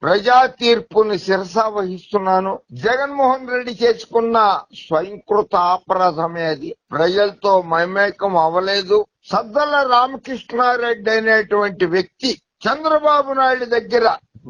ప్రజా తీర్పుని శిరసా వహిస్తున్నాను. జగన్మోహన్ రెడ్డి చేసుకున్న స్వయంకృత అపరాధమే అది. ప్రజలతో మమేకం అవ్వలేదు. సద్దల రామకృష్ణారెడ్డి అనేటువంటి వ్యక్తి చంద్రబాబు నాయుడు దగ్గర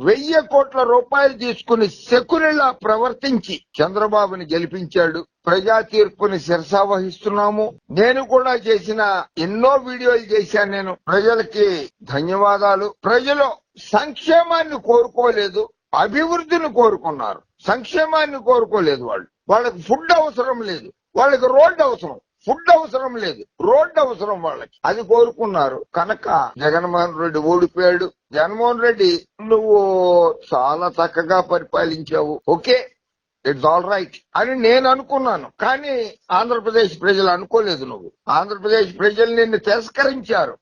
1000 కోట్ల రూపాయలు తీసుకుని శకునిలా ప్రవర్తించి చంద్రబాబుని గెలిపించాడు. ప్రజా తీర్పుని శిరసా వహిస్తున్నాము. నేను కూడా చేసిన ఎన్నో వీడియోలు చేశాను. నేను ప్రజలకి ధన్యవాదాలు. ప్రజలు సంక్షేమాన్ని కోరుకోలేదు, అభివృద్ధిని కోరుకున్నారు. సంక్షేమాన్ని కోరుకోలేదు. వాళ్ళకి ఫుడ్ అవసరం లేదు, వాళ్ళకి రోడ్డు అవసరం. ఫుడ్ అవసరం లేదు, రోడ్డు అవసరం వాళ్ళకి. అది కోరుకున్నారు. కనుక జగన్మోహన్ రెడ్డి ఓడిపోయాడు. జగన్మోహన్ రెడ్డి నువ్వు చాలా చక్కగా పరిపాలించావు, ఓకే, ఇట్స్ ఆల్ రైట్ అని నేను అనుకున్నాను. కానీ ఆంధ్రప్రదేశ్ ప్రజలు అనుకోలేదు. నువ్వు ఆంధ్రప్రదేశ్ ప్రజలు నిన్ను తిరస్కరించారు.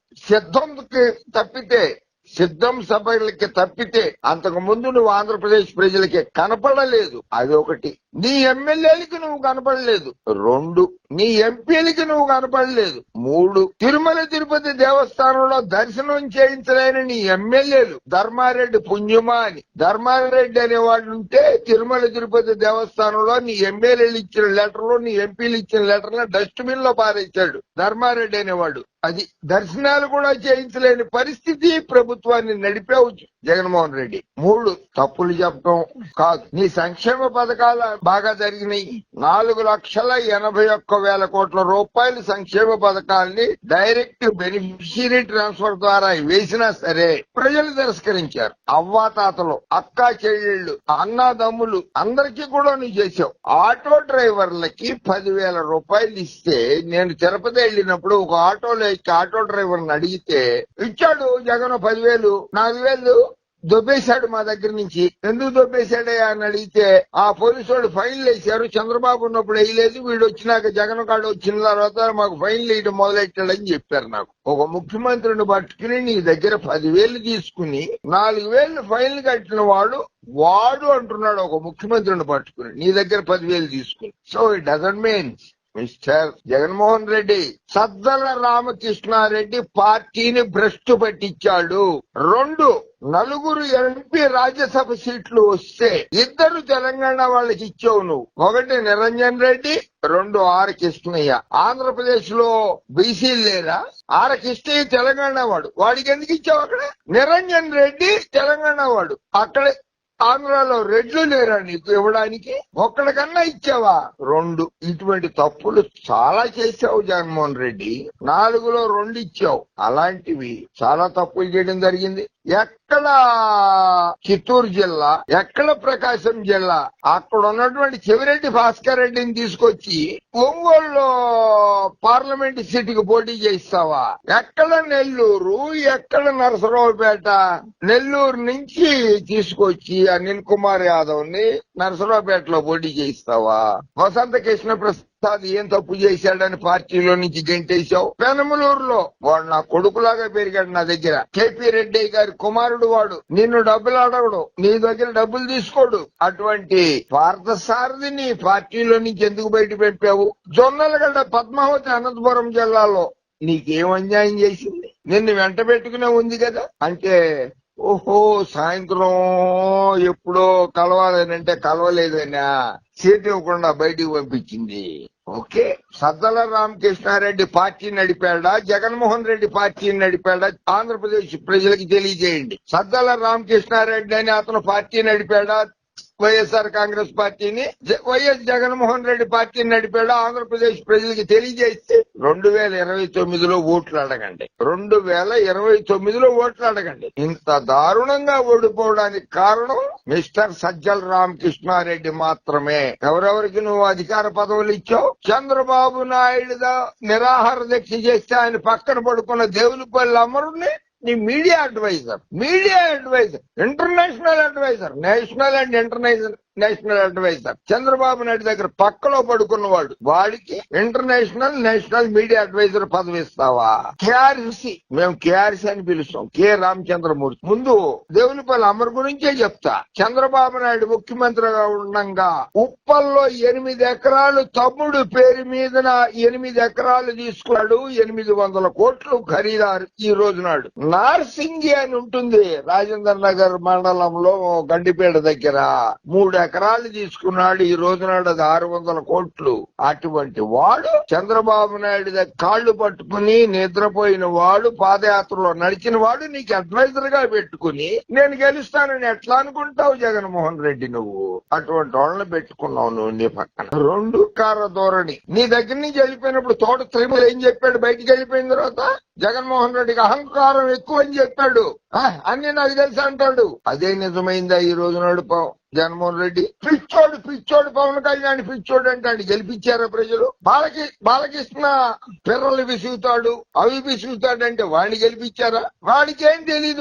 సిద్ధం సభలకి తప్పితే అంతకు ముందు నువ్వు ఆంధ్రప్రదేశ్ ప్రజలకి కనపడలేదు. అది ఒకటి. నీ ఎమ్మెల్యేలకి నువ్వు కనపడలేదు. 2, నీ ఎంపీలకి నువ్వు కనపడలేదు. 3, తిరుమల తిరుపతి దేవస్థానంలో దర్శనం చేయించలేని నీ ఎమ్మెల్యేలు ధర్మారెడ్డి పుణ్యమా అని. ధర్మారెడ్డి అనేవాడు ఉంటే తిరుమల తిరుపతి దేవస్థానంలో నీ ఎమ్మెల్యేలు ఇచ్చిన లెటర్లు, నీ ఎంపీలు ఇచ్చిన లెటర్లు డస్ట్బిన్ లో పారేశాడు ధర్మారెడ్డి అనేవాడు. అది దర్శనాలు కూడా చేయించలేని పరిస్థితి ప్రభుత్వాన్ని నడిపావు జగన్మోహన్ రెడ్డి. 3, తప్పులు చెప్పడం కాదు. నీ సంక్షేమ పథకాలు బాగా జరిగినాయి. 4,81,000 కోట్ల రూపాయలు సంక్షేమ పథకాల్ని డైరెక్ట్ బెనిఫిషియరీ ట్రాన్స్ఫర్ ద్వారా వేసినా సరే ప్రజలు తిరస్కరించారు. అవ్వాతాతలు, అక్కా చెల్లెళ్ళు, అన్నాదమ్ములు అందరికీ కూడా నువ్వు చేసావు. ఆటో డ్రైవర్లకి 10,000 రూపాయలు ఇస్తే నేను తిరుపతి వెళ్ళినప్పుడు ఒక ఆటోలో ఆటో డ్రైవర్ ని అడిగితే ఇచ్చాడు జగన్ 10,000. 4,000 దొబ్బేశాడు మా దగ్గర నుంచి. ఎందుకు దొబ్బేశాడయ్యా అని అడిగితే ఆ పోలీసు వాడు ఫైన్లు వేశారు, చంద్రబాబు ఉన్నప్పుడు వేయలేదు, వీడు వచ్చినాక జగన్ కాడు వచ్చిన తర్వాత మాకు ఫైన్లు వేయడం మొదలెట్టాడని చెప్పారు నాకు. ఒక ముఖ్యమంత్రిని పట్టుకుని నీ దగ్గర 10,000 తీసుకుని 4,000 ఫైన్లు కట్టిన వాడు అంటున్నాడు ఒక ముఖ్యమంత్రిని పట్టుకుని నీ దగ్గర 10,000 తీసుకుని. So it doesn't mean mister Jaganmohan Reddy, Saddala Ramakrishnareddy పార్టీని భ్రష్టు పట్టించాడు. 2, 4 ఎంపీ రాజ్యసభ సీట్లు వస్తే 2 తెలంగాణ వాళ్ళకి ఇచ్చావు నువ్వు. 1 నిరంజన్ రెడ్డి, 2 ఆర్ కృష్ణయ్య. ఆంధ్రప్రదేశ్ లో బీసీలు లేరా? ఆర్ కృష్ణయ్య తెలంగాణ వాడికి ఎందుకు ఇచ్చావు? అక్కడ నిరంజన్ రెడ్డి తెలంగాణ వాడు. అక్కడే ఆంధ్రాలో రెడ్లు లేరా నీకు ఇవ్వడానికి? ఒక్కడికన్నా ఇచ్చావా? 2. ఇటువంటి తప్పులు చాలా చేశావు జగన్మోహన్ రెడ్డి. 4లో 2 ఇచ్చావు. అలాంటివి చాలా తప్పులు చేయడం జరిగింది. ఎక్కడ చిత్తూరు జిల్లా, ఎక్కడ ప్రకాశం జిల్లా, అక్కడ ఉన్నటువంటి చెవిరెడ్డి భాస్కర్ రెడ్డిని తీసుకొచ్చి ఒంగోలులో పార్లమెంట్ సీటుకి పోటీ చేయిస్తావా? ఎక్కడ నెల్లూరు, ఎక్కడ నరసరావుపేట? నెల్లూరు నుంచి తీసుకొచ్చి అనిల్ కుమార్ యాదవ్ ని నరసరావుపేటలో పోటీ చేయిస్తావా? వసంత కృష్ణ ప్రసాద్ ఏం తప్పు చేశాడని పార్టీలో నుంచి గెంటేశావు. పెనమలూరులో వాడు నా కొడుకులాగా పెరిగాడు నా దగ్గర. కేపీ రెడ్డి గారి కుమారుడు వాడు. నిన్ను డబ్బులు అడగడు, నీ దగ్గర డబ్బులు తీసుకోడు. అటువంటి పార్థసారథిని పార్టీలో నుంచి ఎందుకు బయట పంపావు? జొన్నలగడ్డ పద్మావతి అనంతపురం జిల్లాలో నీకేం అన్యాయం చేసింది? నిన్ను వెంట పెట్టుకునే ఉంది కదా. అంటే ఓహో, సాయంత్రం ఎప్పుడో కలవాలనంటే కలవలేదనా సీట్ ఇవ్వకుండా బయటికి పంపించింది. ఓకే, సద్దల రామకృష్ణారెడ్డి పార్టీ నడిపాడా, జగన్మోహన్ రెడ్డి పార్టీని నడిపాడా? ఆంధ్రప్రదేశ్ ప్రజలకు తెలియజేయండి. సద్దల రామకృష్ణారెడ్డి అని అతను పార్టీ నడిపాడా? వైఎస్ఆర్ కాంగ్రెస్ పార్టీని, వైఎస్ జగన్మోహన్ రెడ్డి పార్టీని నడిపాడు? ఆంధ్రప్రదేశ్ ప్రజలకి తెలియజేస్తే 2029లో ఓట్లు అడగండి. 2029లో ఓట్లు అడగండి. ఇంత దారుణంగా ఓడిపోవడానికి కారణం మిస్టర్ సజ్జల రామకృష్ణారెడ్డి మాత్రమే. ఎవరెవరికి నువ్వు అధికార పదవులు ఇచ్చావు? చంద్రబాబు నాయుడు నిరాహార దీక్ష చేస్తే ఆయన పక్కన పడుకున్న దేవులపల్లి అమరుని నీ media advisor, international advisor, national and national advisor. Chandrababu Naidu దగ్గర పక్కలో పడుకున్నవాడు, వాడికి ఇంటర్నేషనల్ నేషనల్ మీడియా అడ్వైజర్ పదవి ఇస్తావా? కేఆర్సి, మేము కేఆర్సి అని పిలుస్తాం, కె రామచంద్రమూర్తి. ముందు దేవునిపల్లి అమర్ గురించే చెప్తా. చంద్రబాబు నాయుడు ముఖ్యమంత్రిగా ఉండగా ఉప్పల్లో 8 ఎకరాలు తమ్ముడు పేరు మీద 8 ఎకరాలు తీసుకున్నాడు. 800 కోట్లు ఖరీదారు. ఈ రోజు నాడు నార్సింగి అని ఉంటుంది రాజేంద్ర నగర్ మండలంలో గండిపేట దగ్గర 3 ఎకరాలు తీసుకున్నాడు. ఈ రోజు నాడు అది 600 కోట్లు. అటువంటి వాడు చంద్రబాబు నాయుడు దగ్గర కాళ్లు పట్టుకుని నిద్రపోయిన వాడు, పాదయాత్రలో నడిచిన వాడు నీకు అడ్వైజర్ గా పెట్టుకుని నేను గెలుస్తానని ఎట్లా అనుకుంటావు జగన్మోహన్ రెడ్డి? నువ్వు అటువంటి వాళ్ళని పెట్టుకున్నావు నువ్వు నీ పక్కన. 2 కార ధోరణి. నీ దగ్గర నుంచి వెళ్ళిపోయినప్పుడు తోట త్రిములు ఏం చెప్పాడు? బయటికి వెళ్ళిపోయిన తర్వాత జగన్మోహన్ రెడ్డికి అహంకారం ఎక్కువ అని చెప్పాడు. అన్ని నాకు తెలుసు అంటాడు. అదే నిజమైందా ఈ రోజు నాడు? జగన్మోహన్ రెడ్డి పిచ్చోడు పవన్ కళ్యాణ్ పిచ్చోడు అంటాడు. గెలిపించారా ప్రజలు? బాలకృష్ణ పిర్రలు విసుగుతాడు, అవి విసుగుతాడంటే వాడిని గెలిపించారా? వాడికేం తెలీదు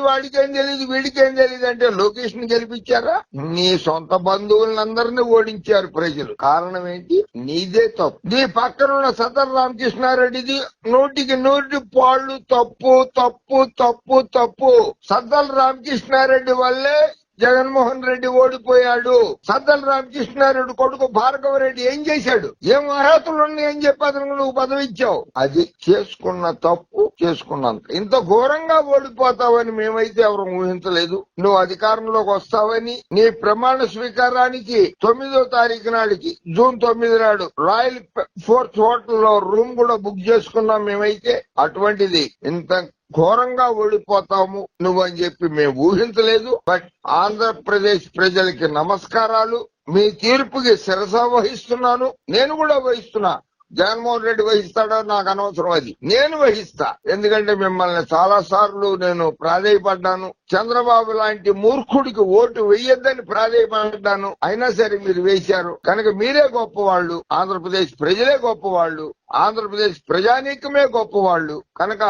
వీడికేం తెలీదు అంటే లోకేష్ ని గెలిపించారా? నీ సొంత బంధువులందరినీ ఓడించారు ప్రజలు. కారణం ఏంటి? నీదే తప్పు. నీ పక్కనున్న సదర్ రామకృష్ణారెడ్డిది 100కి పాళ్ళు తప్పు. సద్దల రామకృష్ణారెడ్డి వల్లే జగన్మోహన్ రెడ్డి ఓడిపోయాడు. సద్దల రామకృష్ణారెడ్డి కొడుకు భార్గవ రెడ్డి ఏం చేశాడు? ఏం అర్హతలు ఉన్నాయని చెప్పి అతను నువ్వు పదవి ఇచ్చావు. అది చేసుకున్న తప్పు చేసుకున్నంత. ఇంత ఘోరంగా ఓడిపోతావని మేమైతే ఎవరు ఊహించలేదు. నువ్వు అధికారంలోకి వస్తావని. నీ ప్రమాణ స్వీకారానికి 9వ తారీఖు నాడికి, జూన్ 9 నాడు రాయల్ ఫోర్త్ హోటల్లో రూమ్ కూడా బుక్ చేసుకున్నాం మేమైతే. అటువంటిది ఇంత ఘోరంగా ఓడిపోతాము నువ్వు అని చెప్పి మేము ఊహించలేదు. బట్ ఆంధ్రప్రదేశ్ ప్రజలకి నమస్కారాలు. మీ తీర్పుకి శిరస వహిస్తున్నాను. నేను కూడా వహిస్తున్నా. జగన్మోహన్ రెడ్డి వహిస్తాడో నాకు అనవసరం, అది నేను వహిస్తా. ఎందుకంటే మిమ్మల్ని చాలా సార్లు నేను ప్రాధేయపడ్డాను. చంద్రబాబు లాంటి మూర్ఖుడికి ఓటు వేయొద్దని ప్రాధేయపడ్డాను. అయినా సరే మీరు వేశారు కనుక మీరే గొప్పవాళ్లు. ఆంధ్రప్రదేశ్ ప్రజలే గొప్పవాళ్లు. ఆంధ్రప్రదేశ్ ప్రజానీకమే గొప్పవాళ్లు. కనుక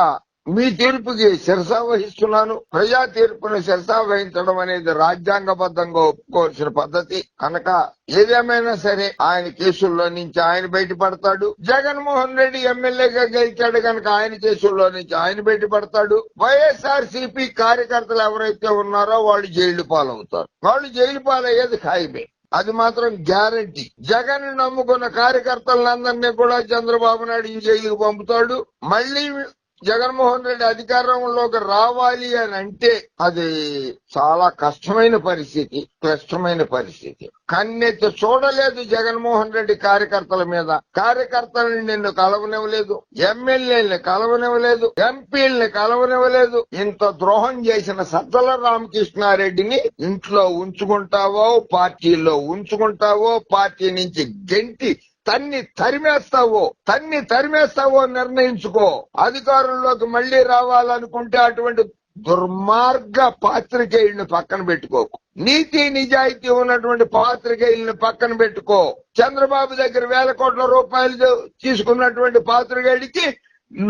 మీ తీర్పుకి శిరస వహిస్తున్నాను. ప్రజా తీర్పును శిరస వహించడం అనేది రాజ్యాంగబద్ధంగా ఒప్పుకోవాల్సిన పద్ధతి. కనుక ఏదేమైనా సరే ఆయన కేసుల్లో నుంచి ఆయన బయటపడతాడు. జగన్మోహన్ రెడ్డి ఎమ్మెల్యేగా గెలిచాడు కనుక ఆయన కేసుల్లో నుంచి ఆయన బయటపడతాడు. వైఎస్ఆర్సీపీ కార్యకర్తలు ఎవరైతే ఉన్నారో వాళ్ళు జైలు పాలవుతారు. వాళ్ళు జైలు పాలయ్యేది ఖాయమే. అది మాత్రం గ్యారంటీ. జగన్ నమ్ముకున్న కార్యకర్తలందరినీ కూడా చంద్రబాబు నాయుడు జైలుకు పంపుతాడు. మళ్లీ జగన్మోహన్ రెడ్డి అధికారంలోకి రావాలి అని అంటే అది చాలా క్లిష్టమైన పరిస్థితి. కన్నెత్తి చూడలేదు జగన్మోహన్ రెడ్డి కార్యకర్తల మీద. కార్యకర్తలను నిన్ను కలవనివ్వలేదు, ఎమ్మెల్యేలను కలవనివ్వలేదు, ఎంపీలను కలవనివ్వలేదు. ఇంత ద్రోహం చేసిన సజ్జల రామకృష్ణారెడ్డిని ఇంట్లో ఉంచుకుంటావో, పార్టీలో ఉంచుకుంటావో, పార్టీ నుంచి గెంటి తన్ని తరిమేస్తావో నిర్ణయించుకో. అధికారంలోకి మళ్లీ రావాలనుకుంటే అటువంటి దుర్మార్గ పాత్రికేయుల్ని పక్కన పెట్టుకోకు. నీతి నిజాయితీ ఉన్నటువంటి పాత్రికేయుల్ని పక్కన పెట్టుకో. చంద్రబాబు దగ్గర వేల కోట్ల రూపాయలు తీసుకున్నటువంటి పాత్రికేయుడికి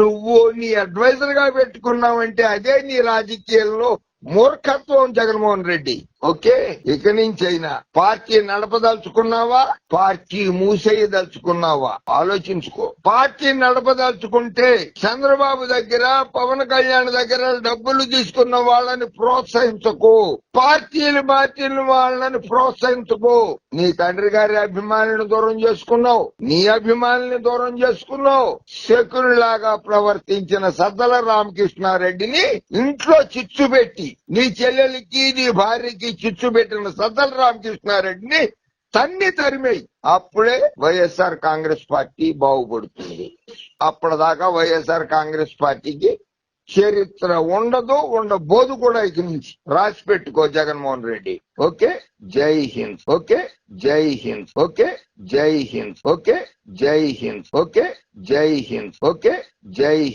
నువ్వు నీ అడ్వైజర్ గా పెట్టుకున్నావంటే అదే నీ రాజకీయాల్లో మూర్ఖత్వం జగన్మోహన్ రెడ్డి. ఓకే, ఇక నుంచైనా పార్టీ నడపదలుచుకున్నావా, పార్టీ మూసేయదలుచుకున్నావా ఆలోచించుకో. పార్టీ నడపదలుచుకుంటే చంద్రబాబు దగ్గర, పవన్ కళ్యాణ్ దగ్గర డబ్బులు తీసుకున్న వాళ్ళని ప్రోత్సహించకు. పార్టీలు వాళ్ళని ప్రోత్సహించకు. నీ తండ్రి గారి అభిమానులను దూరం చేసుకున్నావు, నీ అభిమానుల్ని దూరం చేసుకున్నావు. శకునిలాగా ప్రవర్తించిన సద్దల రామకృష్ణారెడ్డిని ఇంట్లో చిచ్చు పెట్టి నీ చెల్లెలికి నీ భార్యకి చిచ్చు పెట్టిన సద్దల రామకృష్ణారెడ్డిని తరిమేయి. అప్పుడే వైఎస్ఆర్ కాంగ్రెస్ పార్టీ బాగుపడుతుంది. అప్పటిదాకా వైఎస్ఆర్ కాంగ్రెస్ పార్టీకి చరిత్ర ఉండబోదు కూడా. ఇక నుంచి రాసి పెట్టుకో జగన్మోహన్ రెడ్డి. ఓకే, జై హింద్. ఓకే, జై హింద్. ఓకే, జై హింద్. ఓకే, జై హింద్. ఓకే, జై హింద్. ఓకే, జై హింద్.